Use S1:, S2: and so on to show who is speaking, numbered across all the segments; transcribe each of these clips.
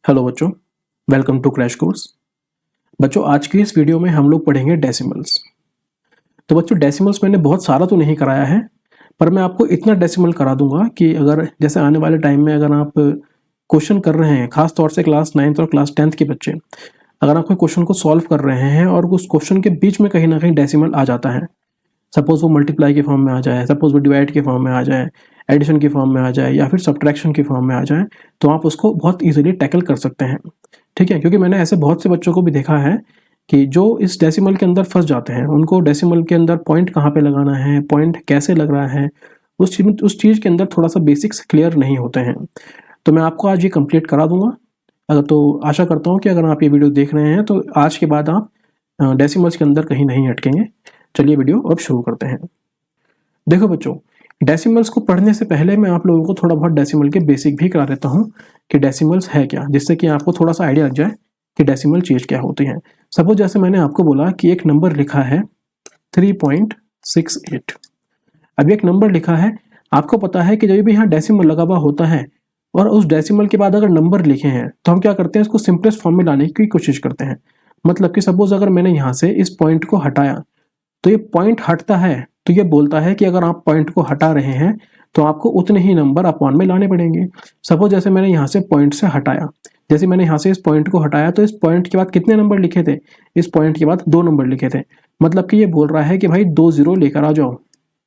S1: Hello बच्चों, welcome to crash course. बच्चों, आज की इस वीडियो में हम लोग पढ़ेंगे डेसिमल्स। तो बच्चों, डेसिमल्स मैंने बहुत सारा तो नहीं कराया है, पर मैं आपको इतना डेसिमल करा दूंगा कि अगर जैसे आने वाले टाइम में अगर आप क्वेश्चन कर रहे हैं, खास तौर से क्लास 9th और क्लास 10th के बच्चे, अगर आप कोई क्वेश्चन को सॉल्व कर रहे हैं और उस क्वेश्चन के बीच में कहीं ना कहीं डेसिमल आ जाता है, सपोज वो मल्टीप्लाई के फॉर्म में आ जाए, सपोज वो डिवाइड के फॉर्म में आ जाए, एडिशन के फॉर्म में आ जाए या फिर सब्ट्रैक्शन के फॉर्म में आ जाए, तो आप उसको बहुत ईजिली टैकल कर सकते हैं। ठीक है, क्योंकि मैंने ऐसे बहुत से बच्चों को भी देखा है कि जो इस डेसिमल के अंदर फंस जाते हैं, उनको डेसिमल के अंदर पॉइंट कहाँ पे लगाना है, पॉइंट कैसे लग रहा है, उस चीज़ के अंदर थोड़ा सा बेसिक्स क्लियर नहीं होते हैं। तो मैं आपको आज ये कंप्लीट करा दूंगा। अगर तो आशा करता हूँ कि अगर आप ये वीडियो देख रहे हैं तो आज के बाद आप डेसिमल्स के अंदर कहीं नहीं अटकेंगे। चलिए वीडियो अब शुरू करते हैं। देखो बच्चों, डेसिमल्स को पढ़ने से पहले मैं आप लोगों को थोड़ा बहुत डेसिमल के बेसिक भी करा देता हूँ कि डेसिमल्स है क्या, जिससे कि आपको थोड़ा सा आइडिया लग जाए कि डेसिमल चीज़ क्या होती है। सपोज जैसे मैंने आपको बोला कि एक नंबर लिखा है 3.68। अब एक नंबर लिखा है, आपको पता है कि जब भी यहाँ डेसिमल लगा हुआ होता है और उस डेसिमल के बाद अगर नंबर लिखे हैं तो हम क्या करते हैं, इसको सिंपलेस्ट फॉर्म में लाने की कोशिश करते हैं। मतलब कि सपोज अगर मैंने यहाँ से इस पॉइंट को हटाया तो ये पॉइंट हटता है, तो ये बोलता है कि अगर आप पॉइंट को हटा रहे हैं तो आपको उतने ही नंबर अपॉन में लाने पड़ेंगे। सपोज जैसे मैंने यहाँ से पॉइंट से हटाया, जैसे मैंने यहाँ से इस पॉइंट को हटाया तो इस पॉइंट के बाद कितने नंबर लिखे थे, इस पॉइंट के बाद 2 नंबर लिखे थे। मतलब कि ये बोल रहा है कि भाई 2 0 लेकर आ जाओ।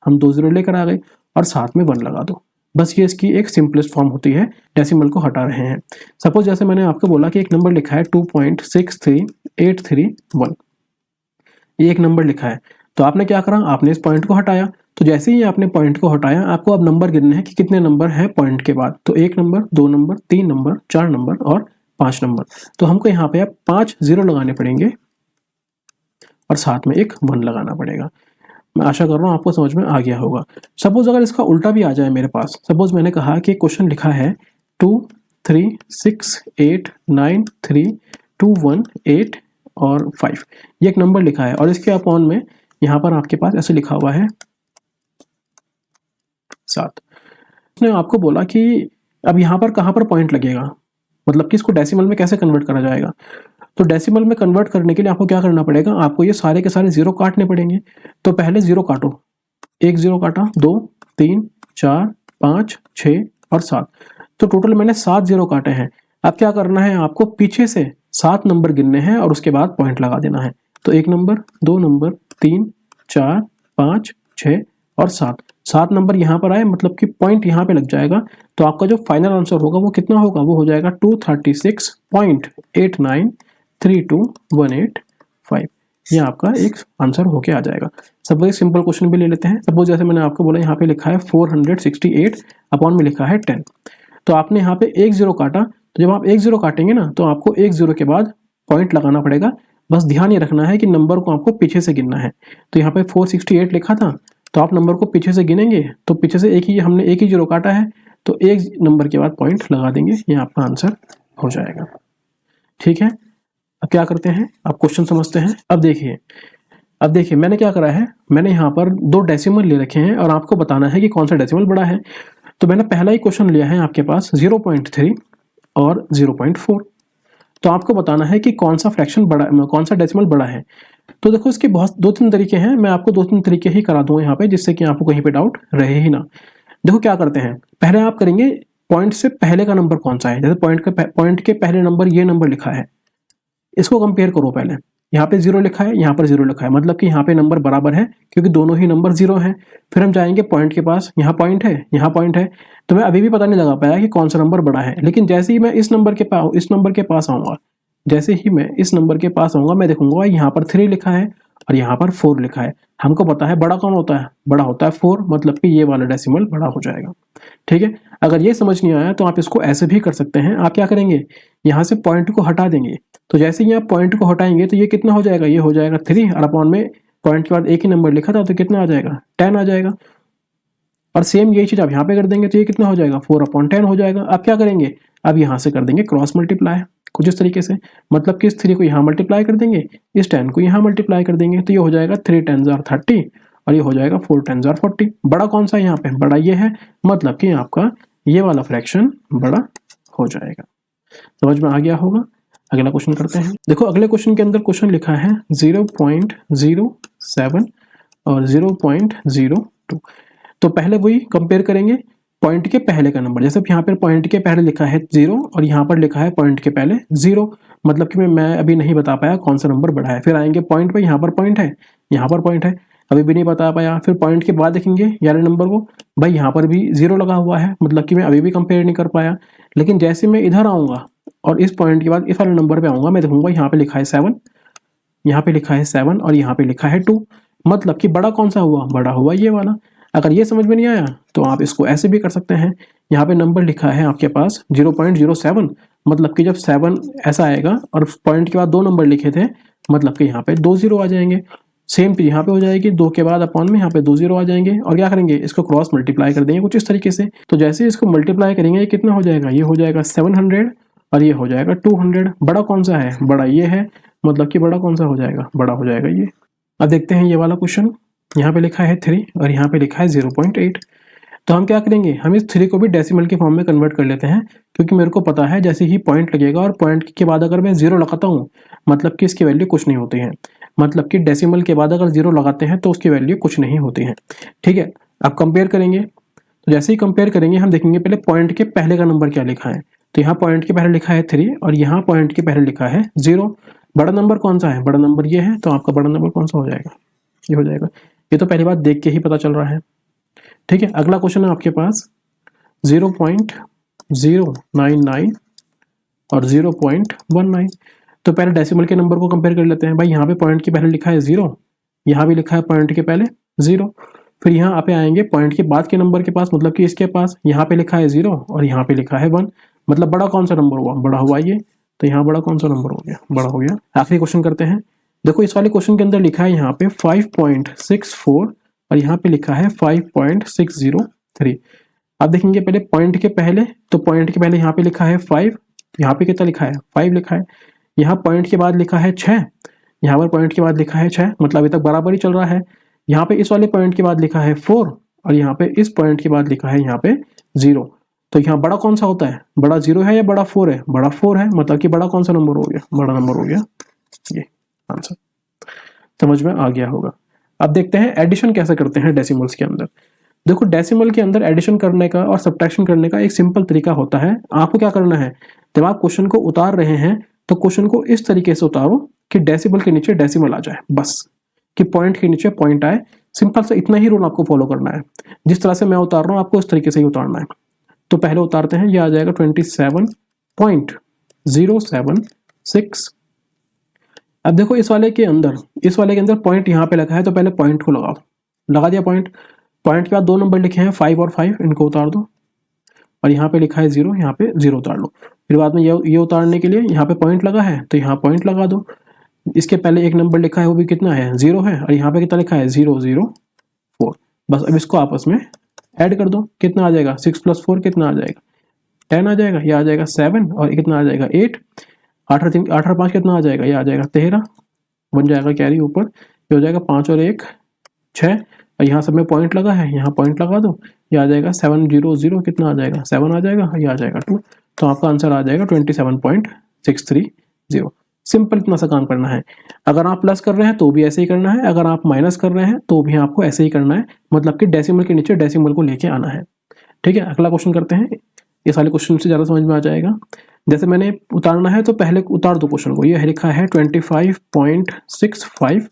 S1: हम 2 0 लेकर आ गए और साथ में 1 लगा दो। बस ये इसकी एक सिंपलेस्ट फॉर्म होती है, डेसिमल को हटा रहे हैं। सपोज जैसे मैंने आपको बोला कि एक नंबर लिखा है 2.63831, ये एक नंबर लिखा है, तो आपने क्या करा, आपने इस पॉइंट को हटाया। तो जैसे ही आपने पॉइंट को हटाया, आपको अब नंबर गिनने हैं कि कितने नंबर हैं पॉइंट के बाद। तो 1 नंबर, 2 नंबर, 3 नंबर, 4 नंबर और 5 नंबर। तो हमको यहाँ पे अब 5 0 लगाने पड़ेंगे और साथ में एक 1 लगाना पड़ेगा। मैं आशा कर रहा हूँ आपको समझ में आ गया होगा। सपोज अगर इसका उल्टा भी आ जाए मेरे पास, सपोज मैंने कहा कि क्वेश्चन लिखा है 236893218 और 5, ये एक नंबर लिखा है और इसके अपॉन में यहाँ पर आपके पास ऐसे लिखा हुआ है 7। उसने आपको बोला कि अब यहाँ पर कहाँ पर पॉइंट लगेगा, मतलब कि इसको डेसिमल में कैसे कन्वर्ट करा जाएगा। तो डेसिमल में कन्वर्ट करने के लिए आपको क्या करना पड़ेगा, आपको ये सारे के सारे 0 काटने पड़ेंगे। तो पहले 0 काटो, 1 0 काटा, 2 3 4 5 6 और 7, तो टोटल मैंने 7 0 काटे हैं। अब क्या करना है, आपको पीछे से 7 नंबर गिनने हैं और उसके बाद पॉइंट लगा देना है। तो 1 नंबर, 2 नंबर, 3 4 5 6 और 7 नंबर यहाँ पर आए, मतलब कि पॉइंट यहाँ पे लग जाएगा। तो आपका जो फाइनल आंसर होगा वो कितना होगा, वो हो जाएगा 236.893218 ये आपका एक आंसर होके आ जाएगा। सपोज सिंपल क्वेश्चन भी ले लेते हैं। सपोज जैसे मैंने आपको बोला यहाँ पे लिखा है 468 अपॉन में लिखा है 10। तो आपने यहाँ पे 1 0 काटा, तो जब आप 1 0 काटेंगे ना तो आपको 1 0 के बाद पॉइंट लगाना पड़ेगा। बस ध्यान ये रखना है कि नंबर को आपको पीछे से गिनना है। तो यहाँ पे 468 लिखा था, तो आप नंबर को पीछे से गिनेंगे तो पीछे से हमने एक ही 0 काटा है, तो 1 नंबर के बाद पॉइंट लगा देंगे, ये आपका आंसर हो जाएगा। ठीक है, अब क्या करते हैं, आप क्वेश्चन समझते हैं। अब देखिए मैंने क्या करा है, मैंने यहाँ पर 2 डेसिमल ले रखे हैं और आपको बताना है कि कौन सा डेसिमल बड़ा है। तो मैंने पहला ही क्वेश्चन लिया है आपके पास 0.3 और 0.4। तो आपको बताना है कि कौन सा फ्रैक्शन बड़ा, कौन सा डेसिमल बड़ा है। तो देखो इसके बहुत 2-3 तरीके हैं, मैं आपको 2-3 तरीके ही करा दूंगा यहाँ पे, जिससे कि आपको कहीं पे डाउट रहे ही ना। देखो क्या करते हैं, पहले आप करेंगे पॉइंट से पहले का नंबर कौन सा है। जैसे पॉइंट के पहले नंबर ये नंबर लिखा है, इसको कंपेयर करो। पहले यहाँ पे 0 लिखा है, यहाँ पर 0 लिखा है, मतलब कि यहाँ पे नंबर बराबर है क्योंकि दोनों ही नंबर 0 हैं। फिर हम जाएंगे पॉइंट के पास, यहाँ पॉइंट है, यहाँ पॉइंट है। तो मैं अभी भी पता नहीं लगा पाया कि कौन सा नंबर बड़ा है, लेकिन जैसे ही मैं इस नंबर के पास आऊंगा, जैसे ही मैं इस नंबर के पास आऊंगा, मैं देखूंगा यहाँ पर 3 लिखा है और यहाँ पर 4 लिखा है। हमको पता है बड़ा कौन होता है, बड़ा होता है 4, मतलब कि ये वाला डेसिमल बड़ा हो जाएगा। ठीक है, अगर ये समझ नहीं आया तो आप इसको ऐसे भी कर सकते हैं। आप क्या करेंगे, यहाँ से पॉइंट को हटा देंगे। तो जैसे ही आप पॉइंट को हटाएंगे तो ये कितना हो जाएगा, ये हो जाएगा 3 और अपॉन में पॉइंट के बाद एक ही नंबर लिखा था तो कितना आ जाएगा, 10 आ जाएगा। और सेम यही चीज आप यहाँ पे कर देंगे तो ये कितना हो जाएगा, 4/10 हो जाएगा। अब क्या करेंगे, अब यहाँ से कर देंगे क्रॉस मल्टीप्लाई कुछ इस तरीके से, मतलब कि इस 3 को यहाँ मल्टीप्लाई कर देंगे, इस 10 को यहाँ मल्टीप्लाई कर देंगे, तो ये हो जाएगा 3 10s are 30 और ये हो जाएगा 4 10s are 40। बड़ा कौन सा है यहाँ पे, बड़ा ये है, मतलब कि आपका ये वाला फ्रैक्शन बड़ा हो जाएगा। समझ में आ गया होगा। अगला क्वेश्चन करते हैं। देखो अगले क्वेश्चन के अंदर क्वेश्चन लिखा है 0.07 और 0.02। तो पहले वही कंपेयर करेंगे पॉइंट के पहले का नंबर। जैसे यहाँ पर पॉइंट के पहले लिखा है 0 और यहाँ पर लिखा है पॉइंट के पहले 0, मतलब कि मैं अभी नहीं बता पाया कौन सा नंबर बड़ा है। फिर आएंगे पॉइंट पे, यहाँ पर पॉइंट है, यहाँ पर पॉइंट है, अभी भी नहीं बता पाया। फिर पॉइंट के बाद देखेंगे यार नंबर को, भाई यहाँ पर भी 0 लगा हुआ है, मतलब कि मैं अभी भी कंपेयर नहीं कर पाया। लेकिन जैसे मैं इधर आऊँगा और इस पॉइंट के बाद इस वाले नंबर पे आऊँगा, मैं देखूंगा यहाँ पे लिखा है 7, यहाँ पे लिखा है 7 और यहाँ पे लिखा है 2, मतलब कि बड़ा कौन सा हुआ, बड़ा हुआ ये वाला। अगर ये समझ में नहीं आया तो आप इसको ऐसे भी कर सकते हैं। यहाँ पे नंबर लिखा है आपके पास 0.07, मतलब कि जब 7 ऐसा आएगा और पॉइंट के बाद 2 नंबर लिखे थे, मतलब कि यहाँ पे 2 0 आ जाएंगे। सेम चीज यहाँ पे हो जाएगी, 2 के बाद अपॉन में यहाँ पे 2 0 आ जाएंगे। और क्या करेंगे, इसको क्रॉस मल्टीप्लाई कर देंगे कुछ इस तरीके से। तो जैसे इसको मल्टीप्लाई करेंगे, ये कितना हो जाएगा, ये हो जाएगा 700 और ये हो जाएगा 200। बड़ा कौन सा है, बड़ा ये है, मतलब कि बड़ा कौन सा हो जाएगा, बड़ा हो जाएगा ये। अब देखते हैं ये वाला क्वेश्चन। यहाँ पे लिखा है 3 और यहाँ पे लिखा है 0.8। तो हम क्या करेंगे, हम इस 3 को भी डेसिमल के फॉर्म में कन्वर्ट कर लेते हैं, क्योंकि मेरे को पता है जैसे ही पॉइंट लगेगा और पॉइंट के बाद अगर मैं 0 लगाता हूँ, मतलब कि इसकी वैल्यू कुछ नहीं होती है। मतलब कि डेसिमल के बाद अगर 0 लगाते हैं तो उसकी वैल्यू कुछ नहीं होती है। ठीक है, अब कंपेयर करेंगे। तो जैसे ही कंपेयर करेंगे हम देखेंगे पहले पॉइंट के पहले का नंबर क्या लिखा है। तो यहाँ पॉइंट के पहले लिखा है 3 और यहाँ पॉइंट के पहले लिखा है 0। बड़ा नंबर कौन सा है, बड़ा नंबर ये है, तो आपका बड़ा नंबर कौन सा हो जाएगा, ये हो जाएगा। ये तो पहली बात देख के ही पता चल रहा है। ठीक है, अगला क्वेश्चन है आपके पास 0.099 और 0.19। तो पहले डेसिमल के नंबर को कंपेयर कर लेते हैं। भाई यहाँ पे पॉइंट के पहले लिखा है 0, यहाँ भी लिखा है पॉइंट के पहले 0। फिर यहाँ पे आएंगे पॉइंट के बाद के नंबर के पास, मतलब कि इसके पास, यहाँ पे लिखा है 0 और यहाँ पे लिखा है 1, मतलब बड़ा कौन सा नंबर हुआ, बड़ा हुआ ये। तो यहाँ बड़ा कौन सा नंबर हो गया, बड़ा हो गया। आखिरी क्वेश्चन करते हैं। देखो इस वाले क्वेश्चन के अंदर लिखा है यहाँ पे 5.64 और यहाँ पे लिखा है 5.603। आप देखेंगे पहले पॉइंट के पहले, तो पॉइंट के पहले यहाँ पे लिखा है 5, यहाँ पे कितना लिखा है, 5 लिखा है। यहाँ पॉइंट के बाद लिखा है 6, यहाँ पर पॉइंट के बाद लिखा है 6, मतलब अभी तक बराबर ही चल रहा है। यहाँ पे इस वाले पॉइंट के बाद लिखा है 4 और यहाँ पे इस पॉइंट के बाद लिखा है यहाँ पे 0। तो यहाँ बड़ा कौन सा होता है, बड़ा 0 है या बड़ा 4 है, बड़ा 4 है, मतलब कि बड़ा कौन सा नंबर हो गया, बड़ा नंबर हो गया ये आंसर। समझ में आ गया होगा। अब देखते हैं एडिशन कैसे करते हैं डेसिमल्स के अंदर। देखो डेसिमल के अंदर एडिशन करने का और सब्ट्रैक्शन करने का एक सिंपल तरीका होता है। आपको क्या करना है, जब आप क्वेश्चन को उतार रहे हैं तो क्वेश्चन को इस तरीके से उतारो कि डेसिमल के नीचे डेसिमल आ जाए, बस कि पॉइंट के नीचे पॉइंट आए। सिंपल से इतना ही रूल आपको फॉलो करना है। जिस तरह से मैं उतार रहा हूँ आपको इस तरीके से ही उतारना है। तो पहले उतारते हैं, ये आ जाएगा 27.076। अब देखो इस वाले के अंदर पॉइंट यहाँ पे लगा है, तो पहले पॉइंट को लगाओ, लगा दिया पॉइंट। पॉइंट के बाद 2 नंबर लिखे हैं 5 और 5, इनको उतार दो और यहाँ पे लिखा है 0, यहाँ पे 0 उतार लो। फिर बाद में ये उतारने के लिए यहाँ पे पॉइंट लगा है तो यहाँ पॉइंट लगा दो। इसके पहले एक नंबर लिखा है, वो भी कितना है, 0 है, और यहाँ पे कितना लिखा है 004। बस अब इसको आपस में ऐड कर दो, कितना आ जाएगा, 6 + 4 कितना आ जाएगा, 10 आ जाएगा। ये आ जाएगा 7 और कितना आ जाएगा 8, 8 और 5 कितना आ जाएगा, ये आ जाएगा 13, बन जाएगा कैरी ऊपर। ये हो जाएगा 5 और 1 6, और यहाँ सब में पॉइंट लगा है, यहाँ पॉइंट लगा दो। ये आ जाएगा 700, कितना आ जाएगा 7 आ जाएगा, ये आ जाएगा 2। तो आपका आंसर आ जाएगा 27.630। सिंपल इतना सा काम करना है। अगर आप प्लस कर रहे हैं तो भी ऐसे ही करना है, अगर आप माइनस कर रहे हैं तो भी आपको ऐसे ही करना है, मतलब कि डेसिमल के नीचे डेसिमल को लेके आना है। ठीक है, अगला क्वेश्चन करते हैं। ये सारे क्वेश्चन से ज़्यादा समझ में आ जाएगा। जैसे मैंने उतारना है तो पहले उतार दो क्वेश्चन को। ये लिखा है 25.65,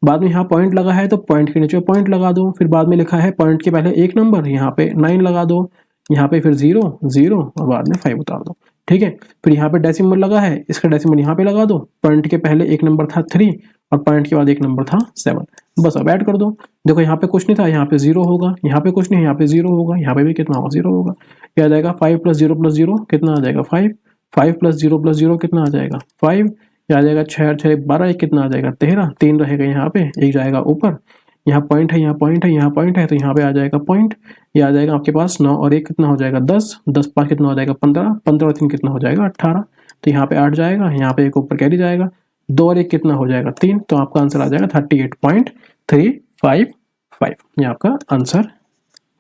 S1: बाद में यहाँ पॉइंट लगा है तो पॉइंट के नीचे पॉइंट लगा दो। फिर बाद में लिखा है पॉइंट के पहले एक नंबर, यहाँ पे 9 लगा दो, यहाँ पे फिर 0 0 और बाद में 5 उतार दो। ठीक है, फिर यहाँ पे डेसिमल लगा है, इसका डेसिमल यहाँ पे लगा दो। पॉइंट के पहले एक नंबर था 3 और पॉइंट के बाद एक नंबर था 7, बस अब ऐड कर दो। देखो यहाँ पे कुछ नहीं था, यहाँ पे 0 होगा, यहाँ पे कुछ नहीं, यहाँ पे 0 होगा, यहाँ पे भी कितना होगा 0 होगा। क्या आ जाएगा 5 + 0 + 0 कितना आ जाएगा 5, 5 + 0 + 0 कितना आ जाएगा 5। ये आ जाएगा 6 और 6 12, एक कितना आ जाएगा 13, 3 रहेगा यहाँ पे, एक जाएगा ऊपर। यहाँ पॉइंट है, यहाँ पॉइंट है, यहाँ पॉइंट है, तो यहाँ पे आ जाएगा पॉइंट। ये आ जाएगा आपके पास 9 और 1 कितना हो जाएगा 10, 10 5 कितना हो जाएगा 15, 15 और 3 कितना हो जाएगा 18। तो यहाँ पे 8 जाएगा, यहाँ पे एक ऊपर कैरी जाएगा, 2 और 1 कितना हो जाएगा 3। तो आपका आंसर आ जाएगा 38.355। ये आपका आंसर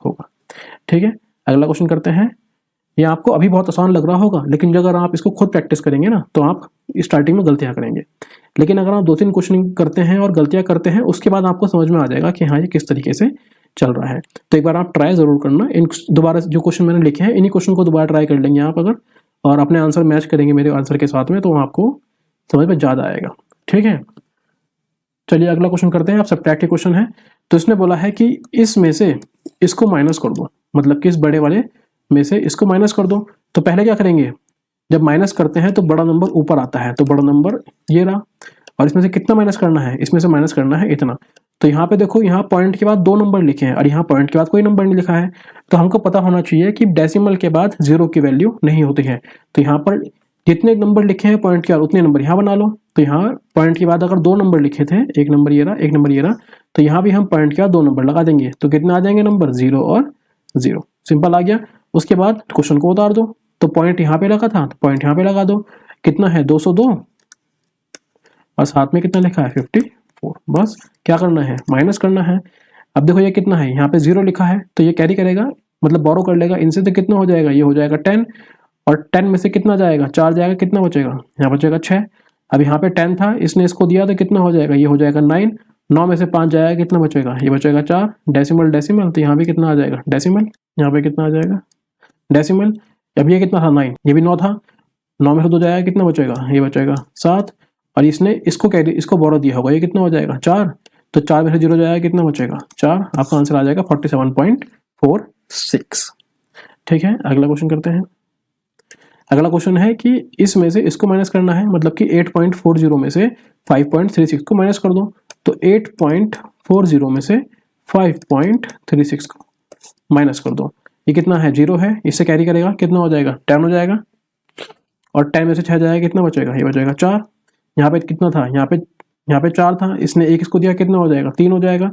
S1: होगा। ठीक है, अगला क्वेश्चन करते हैं। ये आपको अभी बहुत आसान लग रहा होगा, लेकिन अगर आप इसको खुद प्रैक्टिस करेंगे ना तो आप स्टार्टिंग में गलतियां करेंगे, लेकिन अगर आप 2-3 क्वेश्चन करते हैं और गलतियां करते हैं, उसके बाद आपको समझ में आ जाएगा कि हाँ ये किस तरीके से चल रहा है। तो एक बार आप ट्राई जरूर करना, इन दोबारा जो क्वेश्चन मैंने लिखे हैं इन्हीं क्वेश्चन को दोबारा ट्राई कर लेंगे आप अगर, और अपने आंसर मैच करेंगे मेरे आंसर के साथ में, तो आपको समझ में ज़्यादा आएगा। ठीक है, चलिए अगला क्वेश्चन करते हैं। आप सब्ट्रैक्ट क्वेश्चन है, तो इसने बोला है कि इसमें से इसको माइनस कर दो, मतलब कि इस बड़े वाले में से इसको माइनस कर दो। तो पहले क्या करेंगे, जब माइनस करते हैं तो बड़ा नंबर ऊपर आता है, तो बड़ा नंबर ये रहा, और इसमें से कितना माइनस करना है, इसमें से माइनस करना है इतना। तो यहाँ पे देखो, यहाँ पॉइंट के बाद 2 नंबर लिखे हैं और यहाँ पॉइंट के बाद कोई नंबर नहीं लिखा है, तो हमको पता होना चाहिए कि डेसिमल के बाद 0 की वैल्यू नहीं होती है। तो यहाँ पर जितने नंबर लिखे हैं पॉइंट के बाद उतने नंबर यहाँ बना लो। तो यहाँ पॉइंट के बाद अगर 2 नंबर लिखे थे, एक नंबर ये रहा, एक नंबर ये रहा, तो यहाँ भी हम पॉइंट के बाद 2 नंबर लगा देंगे, तो कितने आ जाएंगे नंबर, 0 और 0। सिंपल आ गया। उसके बाद क्वेश्चन को उतार दो, तो पॉइंट यहाँ पे लगा था तो पॉइंट यहाँ पे लगा दो, कितना है 202 और साथ में कितना लिखा है 54। बस क्या करना है, माइनस करना है। अब देखो ये कितना है, यहाँ पे 0 लिखा है तो ये कैरी करेगा, मतलब बोरो कर लेगा इनसे, तो कितना हो जाएगा, ये हो जाएगा 10, और 10 में से कितना जाएगा, 4 जाएगा, कितना बचेगा, यहाँ बचेगा 6। अब यहाँ पे 10 था, इसने इसको दिया तो कितना हो जाएगा, ये हो जाएगा 9। 9 में से 5 जाएगा, कितना बचेगा, ये बचेगा 4। डेसिमल डेसिमल, तो यहाँ पे कितना आ जाएगा डेसिमल, यहाँ पे कितना आ जाएगा डेसिमल। अब ये कितना था 9, ये भी 9 था, 9 में से 2 जाएगा, कितना बचेगा, ये बचेगा 7। और इसने इसको कैरी, इसको बोरो दिया होगा, ये कितना हो जाएगा 4, तो 4 में से 0 जाएगा, कितना बचेगा 4। आपका आंसर आ जाएगा 47.46। ठीक है, अगला क्वेश्चन करते हैं। अगला क्वेश्चन है कि इसमें से इसको माइनस करना है, मतलब कि 8.40 में से 5.36 को माइनस कर दो। तो 8.40 में से 5.36 को माइनस कर दो, ये कितना है 0 है, इससे कैरी करेगा, कितना हो जाएगा 10 हो जाएगा, और 10 में से 6 जाएगा, कितना बचेगा, ये बचेगा 4। यहाँ पे कितना था, यहाँ पे 4 था, इसने एक इसको दिया, कितना हो जाएगा 3 हो जाएगा।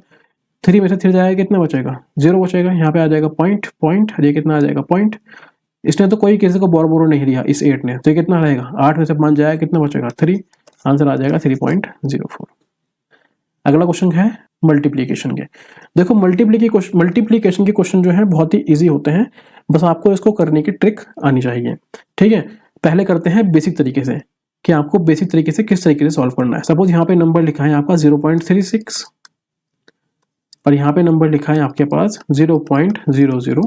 S1: 3 में से 3 जाएगा, कितना बचेगा 0 बचेगा। यहाँ पे आ जाएगा पॉइंट, ये कितना आ जाएगा पॉइंट। इसने तो कोई किसी को बोरो नहीं लिया इस 8 ने, तो ये कितना रहेगा 8 में से 5 जाएगा, कितना बचेगा 3। आंसर आ जाएगा 3.04। अगला क्वेश्चन है मल्टीप्लीकेशन के। देखो मल्टीप्लीकेशन के क्वेश्चन जो है बहुत ही इजी होते हैं, बस आपको इसको करने की ट्रिक आनी चाहिए। ठीक है, पहले करते हैं बेसिक तरीके से, कि आपको बेसिक तरीके से किस तरीके से सॉल्व करना है। सपोज यहाँ पे नंबर लिखा है आपका 0.36 और यहाँ पे नंबर लिखा है आपके पास 0.002।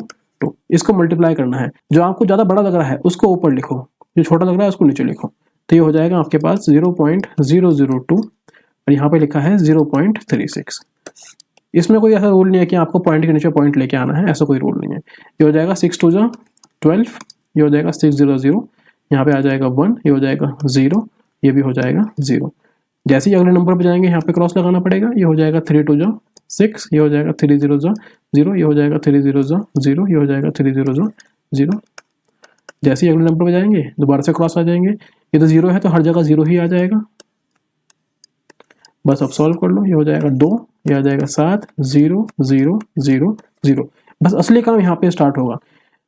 S1: इसको मल्टीप्लाई करना है, जो आपको ज्यादा बड़ा लग रहा है उसको ऊपर लिखो, जो छोटा लग रहा है उसको नीचे लिखो। तो ये हो जाएगा आपके पास 0.002 और यहाँ पे लिखा है 0.36। इसमें कोई ऐसा रूल नहीं है कि आपको पॉइंट के नीचे पॉइंट लेके आना है, ऐसा कोई रूल नहीं है। ये हो जाएगा 6 2 जा 12, ये हो जाएगा 600, यहाँ पे आ जाएगा 1, ये हो जाएगा 0, ये भी हो जाएगा 0। जैसे ही अगले नंबर पे जाएंगे यहाँ पे क्रॉस लगाना पड़ेगा, ये हो जाएगा 3 2 जा 6, ये हो जाएगा 3 0 जा 0, ये हो जाएगा 3 0 जा 0, ये हो जाएगा 3 0 जा 0। जैसे ही अगले नंबर पे जाएंगे दोबारा से क्रॉस आ जाएंगे, ये तो 0 है तो हर जगह 0 ही आ जाएगा। बस अब सॉल्व कर लो, ये हो जाएगा 2, ये आ जाएगा 7 0 0 0 0। बस असली काम यहाँ पे स्टार्ट होगा।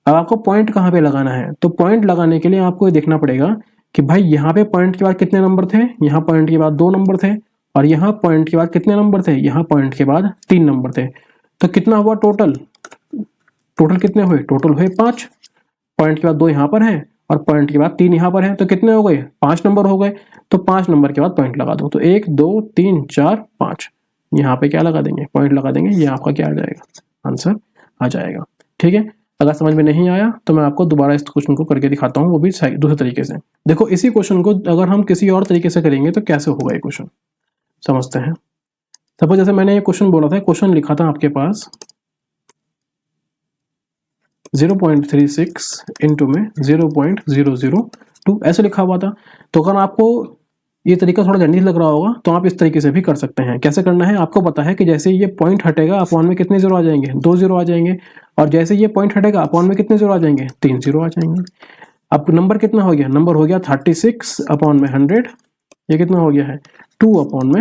S1: अब आपको पॉइंट कहाँ पे लगाना है, तो पॉइंट लगाने के लिए आपको ये देखना पड़ेगा कि भाई यहाँ पे पॉइंट के बाद कितने नंबर थे, यहाँ पॉइंट के बाद 2 नंबर थे, और यहाँ पॉइंट के बाद कितने नंबर थे, यहाँ पॉइंट के बाद 3 नंबर थे। तो कितना हुआ टोटल कितने हुए, टोटल हुए 5। पॉइंट के बाद 2 यहाँ पर है और पॉइंट के बाद 3 यहाँ पर है, तो कितने हो गए 5 नंबर हो गए। तो 5 नंबर के बाद पॉइंट लगा दो, तो 1 2 3 4 5, यहाँ पे क्या लगा देंगे, पॉइंट लगा देंगे, ये आपका क्या आ जाएगा, आंसर आ जाएगा। ठीक है, अगर समझ में नहीं आया तो मैं आपको दोबारा इस क्वेश्चन को करके दिखाता हूँ, वो भी दूसरे तरीके से। देखो इसी क्वेश्चन को अगर हम किसी और तरीके से करेंगे तो कैसे होगा ये क्वेश्चन, समझते हैं। सपोज जैसे मैंने ये क्वेश्चन बोला था, क्वेश्चन लिखा था आपके पास 0.36 इंटू में 0.002 ऐसे लिखा हुआ था। तो अगर आपको ये तरीका थोड़ा जर्नी लग रहा होगा तो आप इस तरीके से भी कर सकते हैं। कैसे करना है आपको पता है कि जैसे ये पॉइंट हटेगा अपॉन में कितने 0 आ जाएंगे, 2 0 आ जाएंगे, और जैसे ये पॉइंट हटेगा अपॉन में कितने 0 आ जाएंगे, 3 0 आ जाएंगे। अब नंबर कितना हो गया, नंबर हो गया 36 अपॉन में 100, ये कितना हो गया है 2 अपॉन में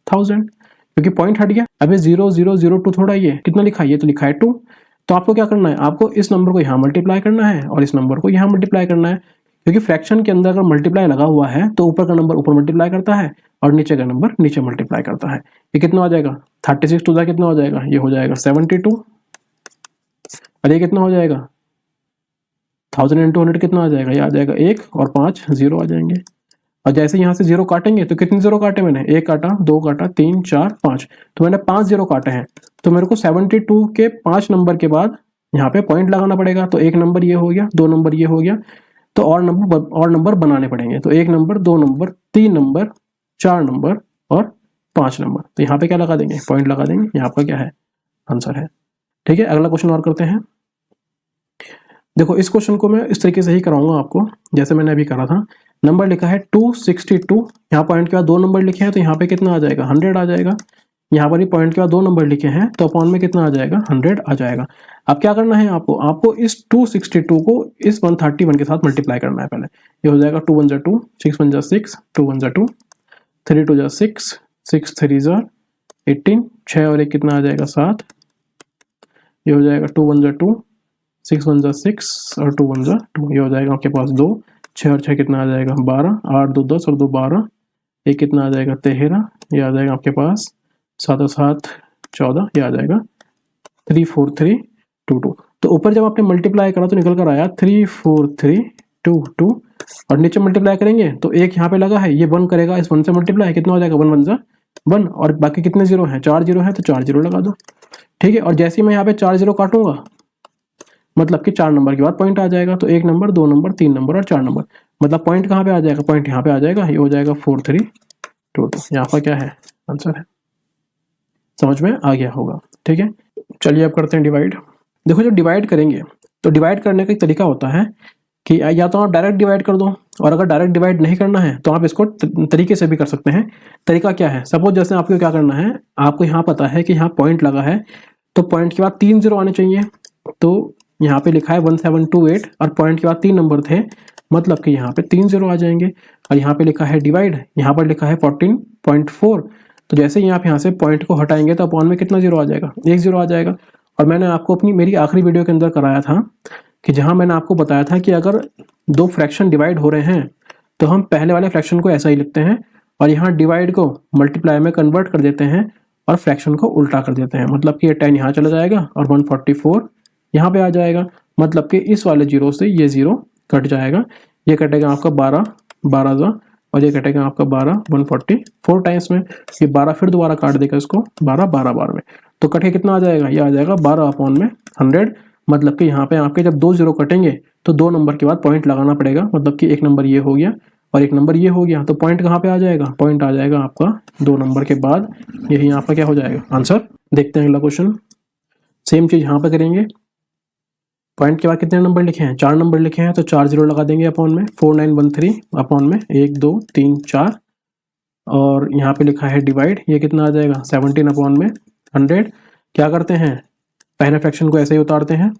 S1: 1000, क्योंकि पॉइंट हट गया। अब ये 0002 थोड़ा ये कितना लिखा है, ये तो लिखा है 2। तो आपको क्या करना है, आपको इस नंबर को यहाँ मल्टीप्लाई करना है और इस नंबर को यहाँ मल्टीप्लाई करना है, क्योंकि फ्रैक्शन के अंदर अगर मल्टीप्लाई लगा हुआ है तो ऊपर का नंबर ऊपर मल्टीप्लाई करता है और नीचे का नंबर नीचे मल्टीप्लाई करता है। ये कितना हो जाएगा 36 टू दा कितना हो जाएगा, ये हो जाएगा 72, और ये कितना हो जाएगा 1000 इंटू 100 कितना आ जाएगा, ये आ जाएगा 1 और 5 0 आ जाएंगे। और जैसे यहाँ से 0 काटेंगे तो कितने 0 काटे मैंने, 1 काटा, 2 काटा, 3 4 5, तो मैंने 5 0 काटे हैं। तो मेरे को 72 के 5 नंबर के बाद यहाँ पे पॉइंट लगाना पड़ेगा। तो 1 नंबर ये हो गया, 2 नंबर ये हो गया, तो और नंबर बनाने पड़ेंगे। तो 1 नंबर, 2 नंबर, 3 नंबर, 4 नंबर और 5 नंबर। तो यहाँ पे क्या लगा देंगे, पॉइंट लगा देंगे। यहाँ आपका क्या है, आंसर है। ठीक है, अगला क्वेश्चन और करते हैं। देखो इस क्वेश्चन को मैं इस तरीके से ही कराऊंगा आपको जैसे मैंने अभी करा था। नंबर लिखा है 262, यहाँ पॉइंट के बाद 2 नंबर लिखे हैं तो यहाँ पे कितना आ जाएगा, 100 आ जाएगा। यहाँ पर भी पॉइंट के बाद 2 नंबर लिखे हैं तो अपॉन में कितना आ जाएगा, 100 आ जाएगा। अब क्या करना है आपको इस 262 को इस 131 के साथ मल्टीप्लाई करना है। पहले ये हो जाएगा 2 1 जा 2, 6 1 जा 6, 2 1 जा 2, 3 2 जा 6, 6 3 जा 18, 6 और 1 कितना आ जाएगा 7, ये हो जाएगा 2 1 जा 2, 6 1 जा 6 और 2 1 जा 2, ये हो जाएगा आपके पास 2, 6 और 6 कितना आ जाएगा 12, 8 2 10 और 2 12, ये कितना आ जाएगा 13, ये आ जाएगा आपके पास 7 और 7 14, ये आ जाएगा 3 4 3 2 2। तो ऊपर जब आपने मल्टीप्लाई करा तो निकल कर आया 3 4 3 2 2, और नीचे मल्टीप्लाई करेंगे तो एक यहाँ पे लगा है, ये 1 करेगा, इस 1 से मल्टीप्लाई कितना हो जाएगा, 1 1 जा 1, और बाकी कितने 0 हैं, 4 0 है तो 4 0 लगा दो। ठीक है, और जैसे ही मैं यहाँ पे 4 0 काटूंगा मतलब कि 4 नंबर के बाद पॉइंट आ जाएगा। तो 1 नंबर, 2 नंबर, 3 नंबर और 4 नंबर, मतलब पॉइंट कहाँ पे आ जाएगा, पॉइंट यहाँ पे आ जाएगा। ये हो जाएगा 4 3 2 2, यहाँ पर क्या है, आंसर है। समझ में आ गया होगा। ठीक है, चलिए अब करते हैं डिवाइड। देखो जब डिवाइड करेंगे तो डिवाइड करने का एक तरीका होता है कि या तो आप डायरेक्ट डिवाइड कर दो, और अगर डायरेक्ट डिवाइड नहीं करना है तो आप इसको तरीके से भी कर सकते हैं। तरीका क्या है, सपोज जैसे आपको क्या करना है, आपको यहाँ पता है कि यहाँ पॉइंट लगा है तो पॉइंट के बाद 3 0 आने चाहिए। तो यहाँ पे लिखा है 1728 और पॉइंट के बाद 3 नंबर थे, मतलब कि यहाँ पे 3 0 आ जाएंगे। और यहाँ पे लिखा है डिवाइड, यहाँ पर लिखा है 14.4, तो जैसे ही आप यहाँ से पॉइंट को हटाएंगे तो अपॉन में कितना 0 आ जाएगा, 1 0 आ जाएगा। और मैंने आपको मेरी आखिरी वीडियो के अंदर कराया था कि जहाँ मैंने आपको बताया था कि अगर 2 फ्रैक्शन डिवाइड हो रहे हैं तो हम पहले वाले फ्रैक्शन को ऐसा ही लिखते हैं और यहाँ डिवाइड को मल्टीप्लाई में कन्वर्ट कर देते हैं और फ्रैक्शन को उल्टा कर देते हैं। मतलब कि ये 10 यहाँ चला जाएगा और 144 यहाँ पे आ जाएगा, मतलब कि इस वाले 0 से ये 0 कट जाएगा। ये कटेगा आपका 12 12 जा, और ये कटेगा आपका 12 144 टाइम्स में। ये 12 फिर दोबारा काट देगा इसको 12 12 बार में, तो कटे कितना आ जाएगा, ये आ जाएगा 12 अपॉन में 100। मतलब कि यहाँ पे आपके जब 2 0 कटेंगे तो 2 नंबर के बाद पॉइंट लगाना पड़ेगा। मतलब कि 1 नंबर ये हो गया और 1 नंबर ये हो गया, तो पॉइंट कहाँ पे आ जाएगा, पॉइंट आ जाएगा आपका 2 नंबर के बाद। यही यहाँ पर क्या हो जाएगा, आंसर। देखते हैं अगला क्वेश्चन। सेम चीज यहाँ पे करेंगे। पॉइंट के बाद कितने नंबर लिखे हैं, 4 नंबर लिखे हैं, तो 4 0 लगा देंगे अपॉन में 4913 अपॉन में 1 2 3 4, और यहाँ पे लिखा है डिवाइड, ये कितना आ जाएगा 17 अपॉन में 100। क्या करते हैं, पहले फ्रैक्शन को ऐसे ही उतारते हैं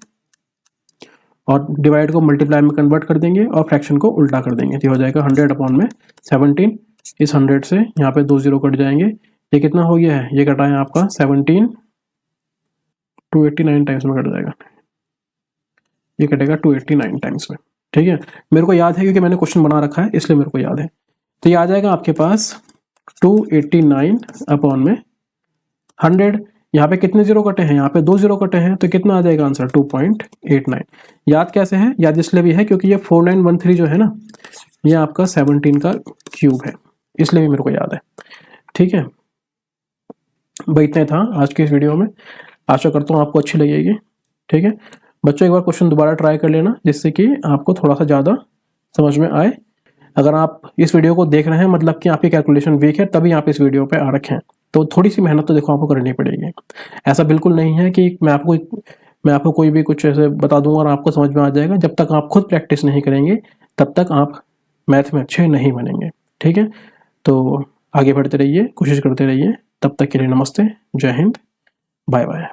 S1: और डिवाइड को मल्टीप्लाई में कन्वर्ट कर देंगे और फ्रैक्शन को उल्टा कर देंगे। तो हो जाएगा 100 अपॉन में 17। इस 100 से यहाँ पे 2 0 कट जाएंगे। ये कितना हो गया है, ये कटा है आपका 17 289 टाइम्स में कट जाएगा, ये कटेगा 289 टाइम्स में। ठीक है, मेरे को याद है क्योंकि मैंने क्वेश्चन बना रखा है इसलिए मेरे को याद है। तो ये आ जाएगा आपके पास 289 अपॉन में 100। यहाँ पे कितने 0 कटे हैं, यहाँ पे 2 0 कटे हैं, तो कितना आ जाएगा आंसर 2.89। याद कैसे है, याद इसलिए भी है क्योंकि ये 4913 जो है ना, ये आपका 17 का क्यूब है, इसलिए भी मेरे को याद है। ठीक है भाई, इतना था आज की इस वीडियो में। आशा करता हूँ आपको अच्छी लगेगी। ठीक है बच्चों, एक बार क्वेश्चन दोबारा ट्राई कर लेना जिससे कि आपको थोड़ा सा ज़्यादा समझ में आए। अगर आप इस वीडियो को देख रहे हैं मतलब कि आपकी कैलकुलेशन वीक है तभी आप इस वीडियो पे आ रखे हैं, तो थोड़ी सी मेहनत तो देखो आपको करनी पड़ेगी। ऐसा बिल्कुल नहीं है कि मैं आपको कोई भी कुछ ऐसे बता दूंगा और आपको समझ में आ जाएगा। जब तक आप खुद प्रैक्टिस नहीं करेंगे तब तक आप मैथ में अच्छे नहीं बनेंगे। ठीक है, तो आगे बढ़ते रहिए, कोशिश करते रहिए। तब तक के लिए नमस्ते, जय हिंद, बाय बाय।